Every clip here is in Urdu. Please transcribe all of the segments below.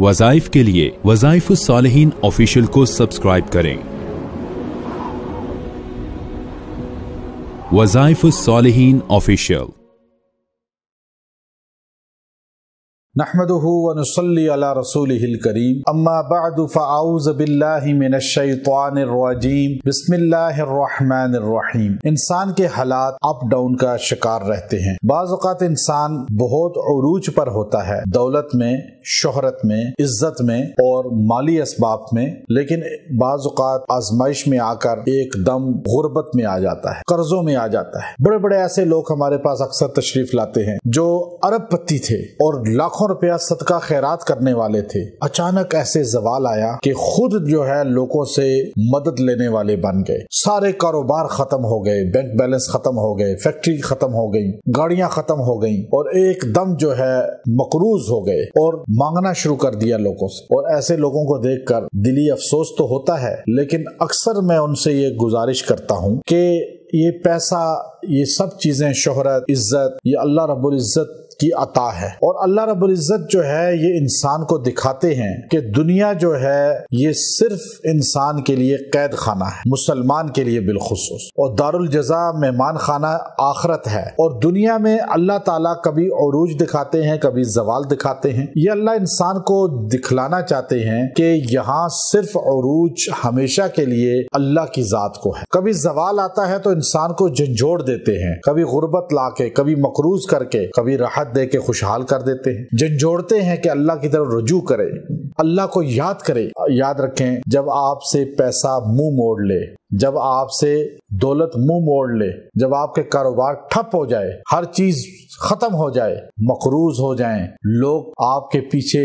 وظائف کے لیے وظائف الصالحین آفیشیل کو سبسکرائب کریں۔ وظائف الصالحین آفیشیل۔ نحمده ونصلي على رسوله الكريم اما بعد فاعوذ بالله من الشیطان الرجیم بسم اللہ الرحمن الرحیم۔ انسان کے حالات اپ ڈاؤن کا شکار رہتے ہیں۔ بعض اوقات انسان بہت عروج پر ہوتا ہے، دولت میں، شہرت میں، عزت میں اور مالی اسباب میں، لیکن بعض اوقات آزمائش میں آ کر ایک دم غربت میں آ جاتا ہے، قرضوں میں آ جاتا ہے۔ بڑے بڑے ایسے لوگ ہمارے پاس اکثر تشریف لاتے ہیں جو ارب پتی تھے اور لاکھوں روپیہ صدقہ خیرات کرنے والے تھے، اچانک ایسے زوال آیا کہ خود جو ہے لوگوں سے مدد لینے والے بن گئے، سارے کاروبار ختم ہو گئے، بینک بیلنس ختم ہو گئے، فیکٹری ختم ہو گئی، گاڑیاں ختم ہو گئیں اور ایک دم جو ہے مقروض ہو گئے اور مانگنا شروع کر دیا لوگوں سے۔ اور ایسے لوگوں کو دیکھ کر دلی افسوس تو ہوتا ہے، لیکن اکثر میں ان سے یہ گزارش کرتا ہوں کہ یہ پیسہ، یہ سب چیزیں، شہرت، عزت، یہ اللہ رب العزت کی عطا ہے، اور اللہ رب العزت جو ہے یہ انسان کو دکھاتے ہیں کہ دنیا جو ہے یہ صرف انسان کے لیے قید خانہ ہے، مسلمان کے لیے بالخصوص، اور دار الجزا مہمان خانہ آخرت ہے۔ اور دنیا میں اللہ تعالیٰ کبھی عروج دکھاتے ہیں، کبھی زوال دکھاتے ہیں۔ یہ اللہ انسان کو دکھلانا چاہتے ہیں کہ یہاں صرف عروج ہمیشہ کے لیے اللہ کی ذات کو ہے۔ کبھی زوال آتا ہے تو انسان کو جھنجھوڑ دیتے ہیں، کبھی غربت لا کے، کبھی مقروض کر کے، کبھی راحت دے کے خوشحال کر دیتے ہیں، جھنجھوڑتے ہیں کہ اللہ کی طرف رجوع کرے، اللہ کو یاد کرے۔ یاد رکھیں، جب آپ سے پیسہ منہ موڑ لے، جب آپ سے دولت منہ موڑ لے، جب آپ کے کاروبار ٹھپ ہو جائے، ہر چیز ختم ہو جائے، مقروض ہو جائیں، لوگ آپ کے پیچھے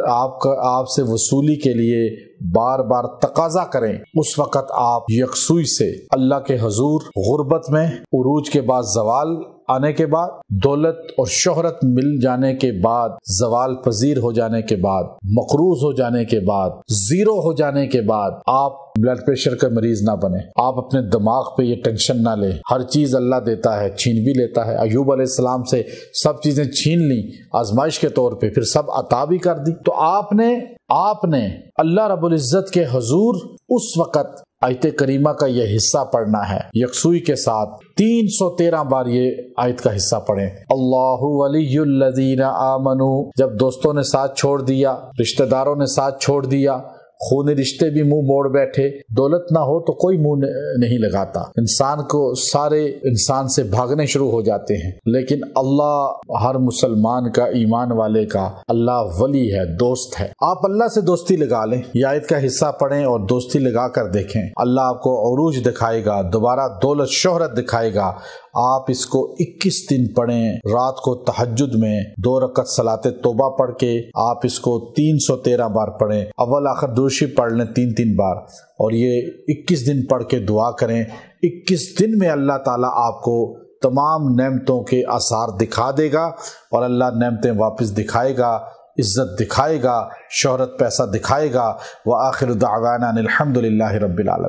آپ سے وصولی کے لیے بار بار تقاضا کریں، اس وقت آپ یکسوئی سے اللہ کے حضور، غربت میں، عروج کے بعد زوال آنے کے بعد، دولت اور شہرت مل جانے کے بعد، زوال پذیر ہو جانے کے بعد، مقروض ہو جانے کے بعد، زیرو ہو جانے کے بعد، آپ بلڈ پریشر کا مریض نہ بنے، آپ اپنے دماغ پہ یہ ٹینشن نہ لیں۔ ہر چیز اللہ دیتا ہے، چھین بھی لیتا ہے۔ ایوب علیہ السلام سے سب چیزیں چھین لیں آزمائش کے طور پہ، پھر سب عطا بھی کر دی۔ تو آپ نے اللہ رب العزت کے حضور اس وقت آیت کریمہ کا یہ حصہ پڑھنا ہے یکسوئی کے ساتھ۔ 313 بار یہ آیت کا حصہ پڑھیں۔ اللہ ولی الذین آمنوا، جب دوستوں نے ساتھ چھوڑ دیا، رشتہ داروں نے ساتھ چھوڑ دیا، خونی رشتے بھی منہ موڑ بیٹھے، دولت نہ ہو تو کوئی منہ نہیں لگاتا، انسان کو سارے انسان سے بھاگنے شروع ہو جاتے ہیں، لیکن اللہ ہر مسلمان کا، ایمان والے کا اللہ ولی ہے، دوست ہے۔ آپ اللہ سے دوستی لگا لیں، یہ آیت کا حصہ پڑھیں اور دوستی لگا کر دیکھیں، اللہ آپ کو عروج دکھائے گا، دوبارہ دولت شہرت دکھائے گا۔ آپ اس کو 21 دن پڑھیں، رات کو تہجد میں 2 رکعت صلاۃ توبہ پڑھ کے آپ اس کو 313 بار پڑھیں، اول آخر درشی پڑھ لیں 3 بار، اور یہ 21 دن پڑھ کے دعا کریں۔ 21 دن میں اللہ تعالیٰ آپ کو تمام نعمتوں کے آثار دکھا دے گا، اور اللہ نعمتیں واپس دکھائے گا، عزت دکھائے گا، شہرت، پیسہ دکھائے گا۔ وآخر دعوانا الحمد للہ رب العالمین۔